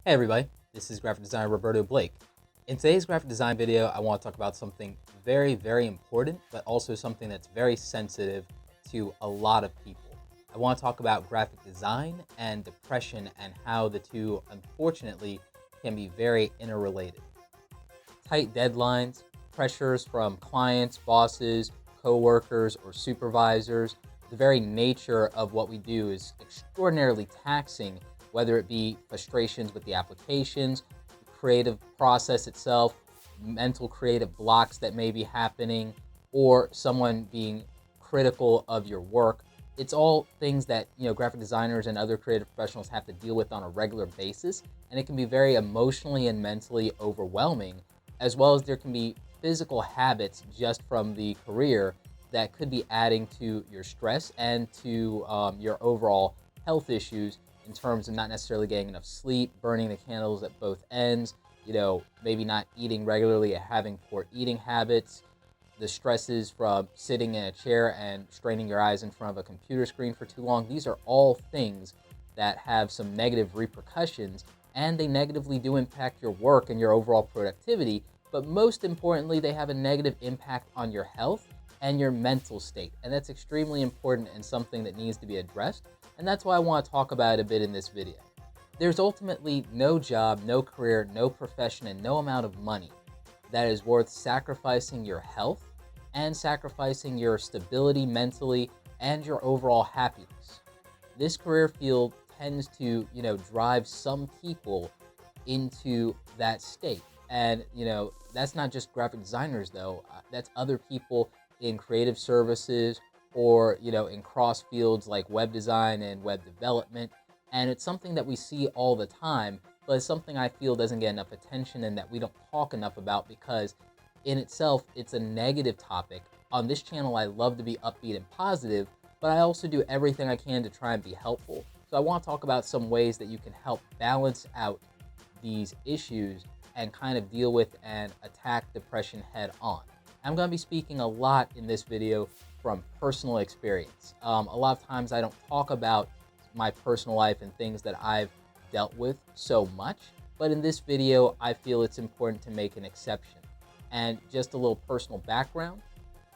Hey everybody, this is graphic designer Roberto Blake. In today's graphic design video, I want to talk about something very important, but also something that's very sensitive to a lot of people. I want to talk about graphic design and depression and how the two, unfortunately, can be very interrelated. Tight deadlines, pressures from clients, bosses, coworkers, or supervisors. The very nature of what we do is extraordinarily taxing, whether it be frustrations with the applications, the creative process itself, mental creative blocks that may be happening, or someone being critical of your work. It's all things that graphic designers and other creative professionals have to deal with on a regular basis, and it can be very emotionally and mentally overwhelming, as well as there can be physical habits just from the career that could be adding to your stress and to your overall health issues in terms of not necessarily getting enough sleep, burning the candles at both ends, maybe not eating regularly, having poor eating habits, the stresses from sitting in a chair and straining your eyes in front of a computer screen for too long. These are all things that have some negative repercussions, and they negatively do impact your work and your overall productivity. But most importantly, they have a negative impact on your health and your mental state. And that's extremely important and something that needs to be addressed. And that's why I want to talk about it a bit in this video. There's ultimately no job, no career, no profession, and no amount of money that is worth sacrificing your health and sacrificing your stability mentally and your overall happiness. This career field tends to, drive some people into that state. And, that's not just graphic designers though. That's other people in creative services or, in cross fields like web design and web development. And it's something that we see all the time, but it's something I feel doesn't get enough attention and that we don't talk enough about because in itself, it's a negative topic. On this channel, I love to be upbeat and positive, but I also do everything I can to try and be helpful. So I want to talk about some ways that you can help balance out these issues and kind of deal with and attack depression head on. I'm going to be speaking a lot in this video from personal experience. A lot of times I don't talk about my personal life and things that I've dealt with so much, but in this video, I feel it's important to make an exception. And just a little personal background.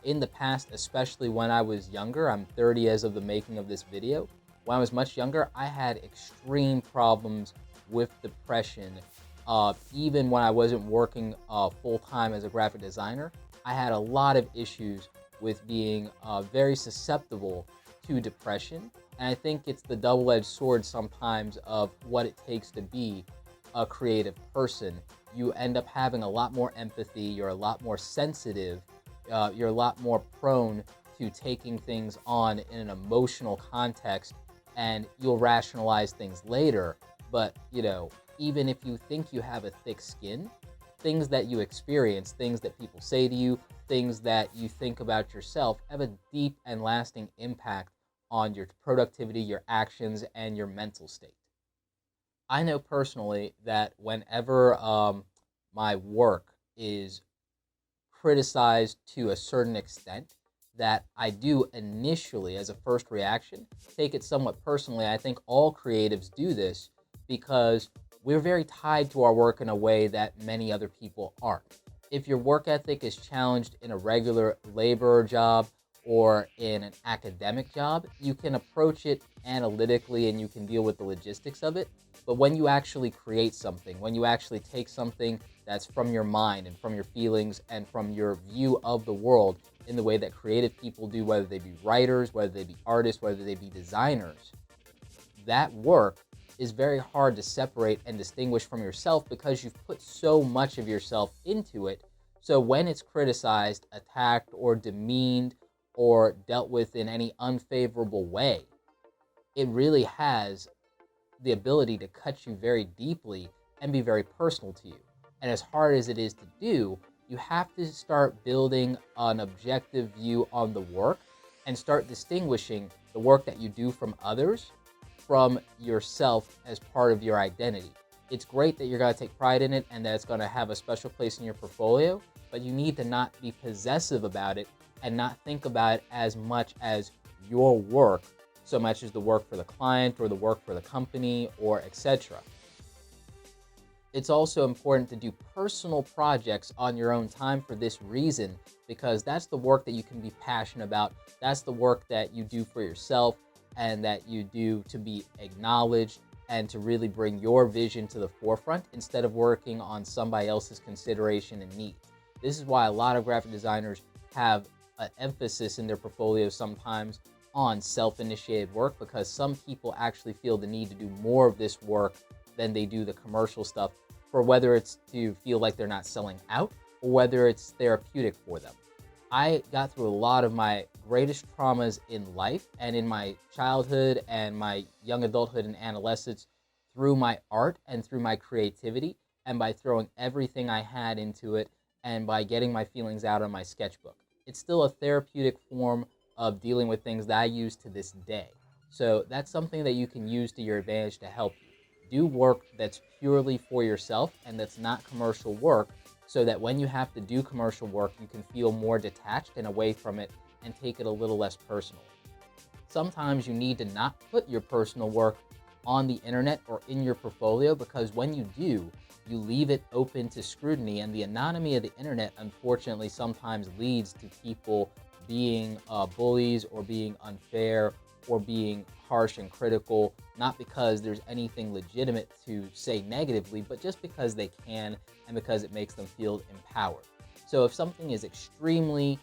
In the past, especially when I was younger, I'm 30 as of the making of this video. When I was much younger, I had extreme problems with depression. Even when I wasn't working full-time as a graphic designer, I had a lot of issues with being very susceptible to depression. And I think it's the double-edged sword sometimes of what it takes to be a creative person. You end up having a lot more empathy, you're a lot more sensitive, you're a lot more prone to taking things on in an emotional context, and you'll rationalize things later. But, even if you think you have a thick skin, things that you experience, things that people say to you, things that you think about yourself have a deep and lasting impact on your productivity, your actions, and your mental state. I know personally that whenever my work is criticized to a certain extent, that I do initially, as a first reaction, take it somewhat personally. I think all creatives do this because we're very tied to our work in a way that many other people aren't. If your work ethic is challenged in a regular labor job or in an academic job, you can approach it analytically and you can deal with the logistics of it. But when you actually create something, when you actually take something that's from your mind and from your feelings and from your view of the world in the way that creative people do, whether they be writers, whether they be artists, whether they be designers, that work is very hard to separate and distinguish from yourself because you've put so much of yourself into it. So when it's criticized, attacked, or demeaned, or dealt with in any unfavorable way, it really has the ability to cut you very deeply and be very personal to you. And as hard as it is to do, you have to start building an objective view on the work and start distinguishing the work that you do from others from yourself as part of your identity. It's great that you're going to take pride in it and that it's going to have a special place in your portfolio, but you need to not be possessive about it and not think about it as much as your work so much as the work for the client or the work for the company or etc. It's also important to do personal projects on your own time for this reason, because that's the work that you can be passionate about. That's the work that you do for yourself and that you do to be acknowledged and to really bring your vision to the forefront instead of working on somebody else's consideration and needs. This is why a lot of graphic designers have an emphasis in their portfolio sometimes on self-initiated work, because some people actually feel the need to do more of this work than they do the commercial stuff, for whether it's to feel like they're not selling out or whether it's therapeutic for them. I got through a lot of my greatest traumas in life and in my childhood and my young adulthood and adolescence through my art and through my creativity, and by throwing everything I had into it, and by getting my feelings out on my sketchbook. It's still a therapeutic form of dealing with things that I use to this day. So that's something that you can use to your advantage to help you. Do work that's purely for yourself and that's not commercial work, so that when you have to do commercial work, you can feel more detached and away from it and take it a little less personal. Sometimes you need to not put your personal work on the internet or in your portfolio, because when you do, you leave it open to scrutiny, and the anonymity of the internet unfortunately sometimes leads to people being bullies or being unfair or being harsh and critical, not because there's anything legitimate to say negatively, but just because they can and because it makes them feel empowered. So if something is extremely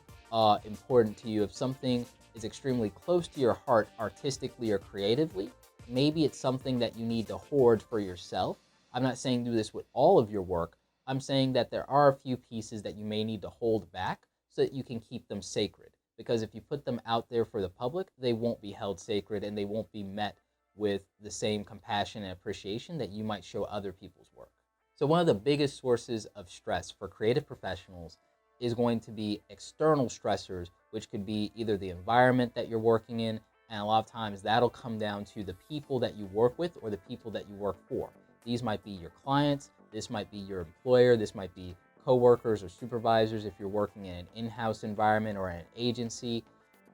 important to you, if something is extremely close to your heart artistically or creatively, maybe it's something that you need to hoard for yourself. I'm not saying do this with all of your work. I'm saying that there are a few pieces that you may need to hold back so that you can keep them sacred. Because if you put them out there for the public, they won't be held sacred and they won't be met with the same compassion and appreciation that you might show other people's work. So one of the biggest sources of stress for creative professionals is going to be external stressors, which could be either the environment that you're working in, and a lot of times that'll come down to the people that you work with or the people that you work for. These might be your clients, this might be your employer, this might be coworkers or supervisors if you're working in an in-house environment or an agency.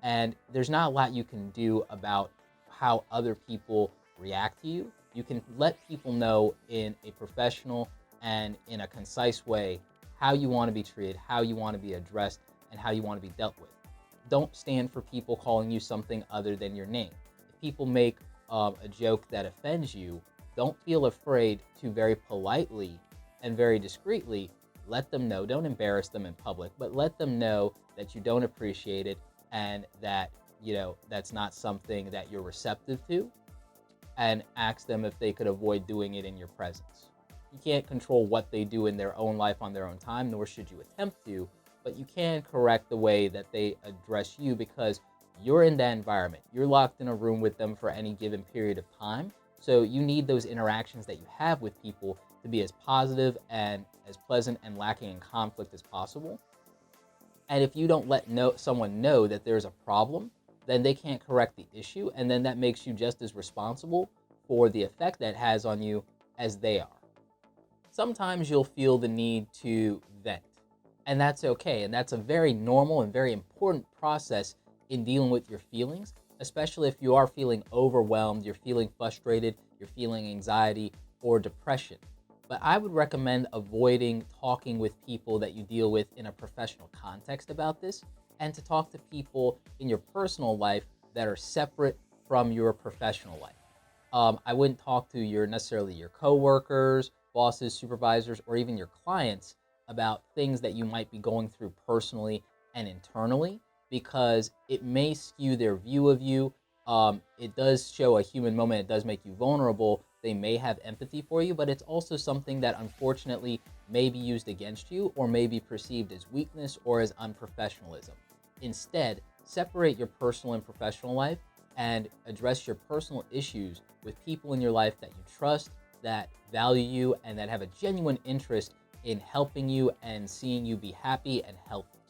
And there's not a lot you can do about how other people react to you. You can let people know in a professional and in a concise way how you want to be treated, how you want to be addressed, and how you want to be dealt with. Don't stand for people calling you something other than your name. If people make a joke that offends you, don't feel afraid to very politely and very discreetly let them know. Don't embarrass them in public, but let them know that you don't appreciate it and that, that's not something that you're receptive to, and ask them if they could avoid doing it in your presence. You can't control what they do in their own life on their own time, nor should you attempt to, but you can correct the way that they address you, because you're in that environment. You're locked in a room with them for any given period of time. So you need those interactions that you have with people to be as positive and as pleasant and lacking in conflict as possible. And if you don't let someone know that there's a problem, then they can't correct the issue, and then that makes you just as responsible for the effect that it has on you as they are. Sometimes you'll feel the need to vent, and that's okay. And that's a very normal and very important process in dealing with your feelings, especially if you are feeling overwhelmed, you're feeling frustrated, you're feeling anxiety or depression. But I would recommend avoiding talking with people that you deal with in a professional context about this, and to talk to people in your personal life that are separate from your professional life. I wouldn't talk to necessarily your coworkers, bosses, supervisors, or even your clients about things that you might be going through personally and internally, because it may skew their view of you. It does show a human moment. It does make you vulnerable. They may have empathy for you, but it's also something that unfortunately may be used against you or may be perceived as weakness or as unprofessionalism. Instead, separate your personal and professional life and address your personal issues with people in your life that you trust, that value you, and that have a genuine interest in helping you and seeing you be happy and healthy.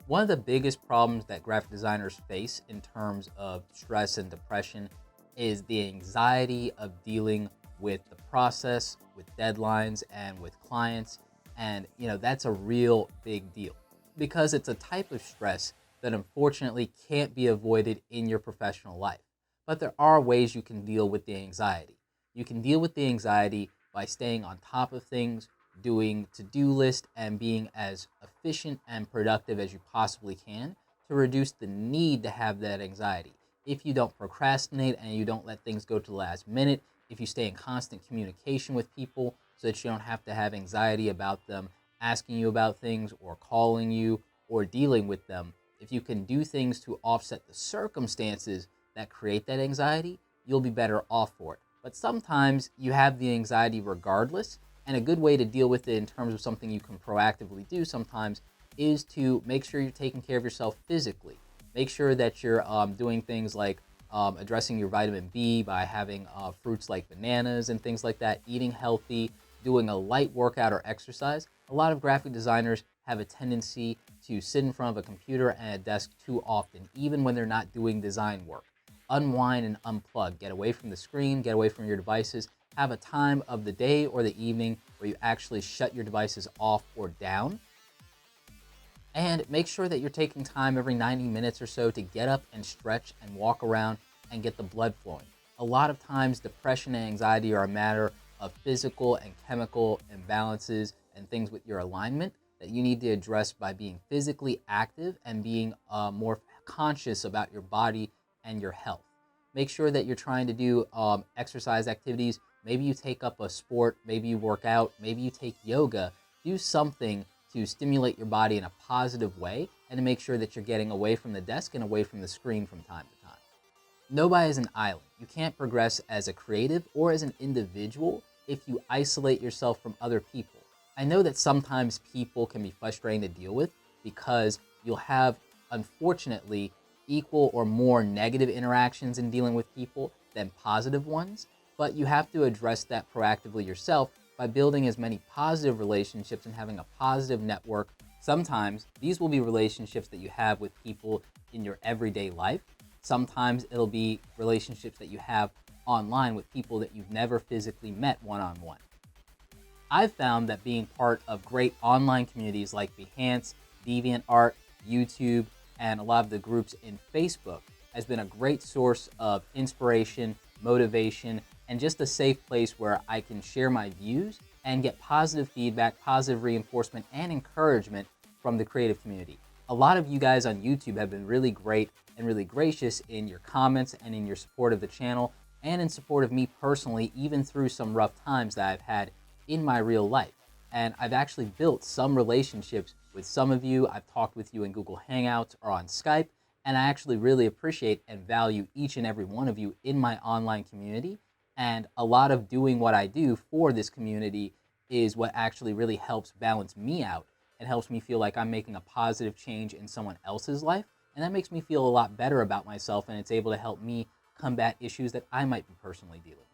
One of the biggest problems that graphic designers face in terms of stress and depression is the anxiety of dealing with the process, with deadlines, and with clients. And, that's a real big deal, because it's a type of stress that unfortunately can't be avoided in your professional life. But there are ways you can deal with the anxiety. You can deal with the anxiety by staying on top of things, doing to-do list, and being as efficient and productive as you possibly can to reduce the need to have that anxiety. If you don't procrastinate and you don't let things go to the last minute, if you stay in constant communication with people so that you don't have to have anxiety about them asking you about things or calling you or dealing with them, if you can do things to offset the circumstances that create that anxiety, you'll be better off for it. But sometimes you have the anxiety regardless, and a good way to deal with it in terms of something you can proactively do sometimes is to make sure you're taking care of yourself physically. Make sure that you're doing things like addressing your vitamin B by having fruits like bananas and things like that, eating healthy, doing a light workout or exercise. A lot of graphic designers have a tendency to sit in front of a computer and a desk too often, even when they're not doing design work. Unwind and unplug. Get away from the screen, get away from your devices. Have a time of the day or the evening where you actually shut your devices off or down. And make sure that you're taking time every 90 minutes or so to get up and stretch and walk around and get the blood flowing. A lot of times, depression and anxiety are a matter of physical and chemical imbalances and things with your alignment that you need to address by being physically active and being more conscious about your body and your health. Make sure that you're trying to do exercise activities. Maybe you take up a sport, maybe you work out, maybe you take yoga. Do something to stimulate your body in a positive way and to make sure that you're getting away from the desk and away from the screen from time to time. Nobody is an island. You can't progress as a creative or as an individual if you isolate yourself from other people. I know that sometimes people can be frustrating to deal with because you'll have, unfortunately, equal or more negative interactions in dealing with people than positive ones, but you have to address that proactively yourself by building as many positive relationships and having a positive network. Sometimes these will be relationships that you have with people in your everyday life. Sometimes it'll be relationships that you have online with people that you've never physically met one-on-one. I've found that being part of great online communities like Behance, DeviantArt, YouTube, and a lot of the groups in Facebook has been a great source of inspiration, motivation, and just a safe place where I can share my views and get positive feedback, positive reinforcement, and encouragement from the creative community. A lot of you guys on YouTube have been really great and really gracious in your comments and in your support of the channel and in support of me personally, even through some rough times that I've had in my real life. And I've actually built some relationships with some of you. I've talked with you in Google Hangouts or on Skype, and I actually really appreciate and value each and every one of you in my online community. And a lot of doing what I do for this community is what actually really helps balance me out and helps me feel like I'm making a positive change in someone else's life. And that makes me feel a lot better about myself, and it's able to help me combat issues that I might be personally dealing with.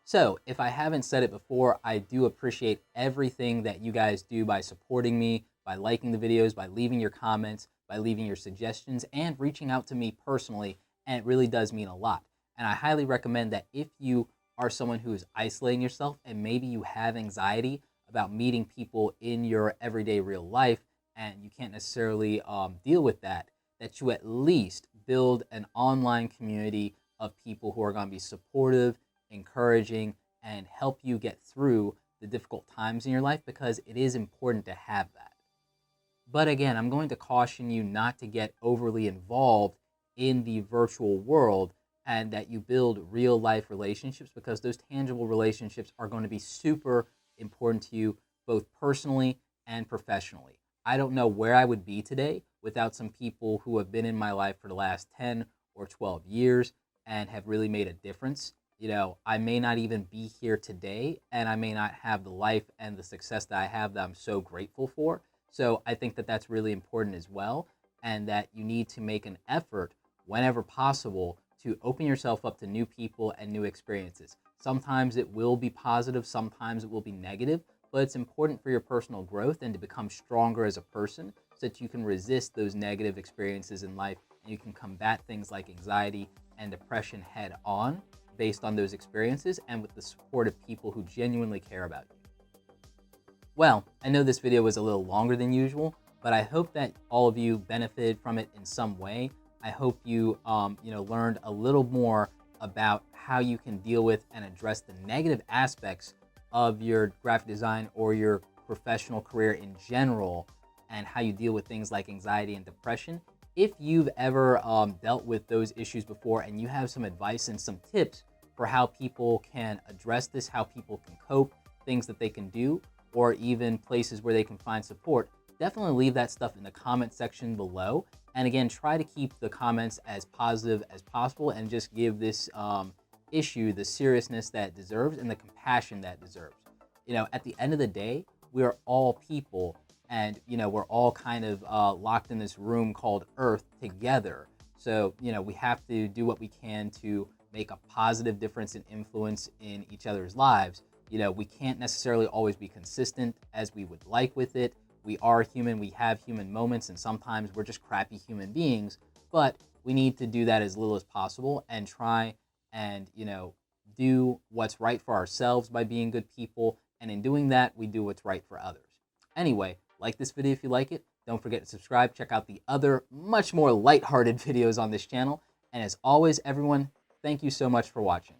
So, if I haven't said it before, I do appreciate everything that you guys do by supporting me, by liking the videos, by leaving your comments, by leaving your suggestions, and reaching out to me personally, and it really does mean a lot. And I highly recommend that if you are someone who is isolating yourself and maybe you have anxiety about meeting people in your everyday real life and you can't necessarily deal with that, that you at least build an online community of people who are going to be supportive, encouraging, and help you get through the difficult times in your life, because it is important to have that. But again, I'm going to caution you not to get overly involved in the virtual world and that you build real life relationships, because those tangible relationships are going to be super important to you both personally and professionally. I don't know where I would be today without some people who have been in my life for the last 10 or 12 years and have really made a difference. You know, I may not even be here today, and I may not have the life and the success that I have that I'm so grateful for. So I think that that's really important as well, and that you need to make an effort whenever possible to open yourself up to new people and new experiences. Sometimes it will be positive, sometimes it will be negative, but it's important for your personal growth and to become stronger as a person so that you can resist those negative experiences in life and you can combat things like anxiety and depression head on based on those experiences and with the support of people who genuinely care about you. Well, I know this video was a little longer than usual, but I hope that all of you benefited from it in some way. I hope you, learned a little more about how you can deal with and address the negative aspects of your graphic design or your professional career in general, and how you deal with things like anxiety and depression. If you've ever dealt with those issues before and you have some advice and some tips for how people can address this, how people can cope, things that they can do, or even places where they can find support, definitely leave that stuff in the comment section below. And again, try to keep the comments as positive as possible and just give this issue the seriousness that it deserves and the compassion that it deserves. At the end of the day, we are all people, and we're all kind of locked in this room called Earth together. So we have to do what we can to make a positive difference and influence in each other's lives. We can't necessarily always be consistent as we would like with it. We are human, we have human moments, and sometimes we're just crappy human beings, but we need to do that as little as possible and try and do what's right for ourselves by being good people, and in doing that we do what's right for others. Anyway, like this video if you like it. Don't forget to subscribe. Check out the other much more lighthearted videos on this channel, and as always, everyone, thank you so much for watching.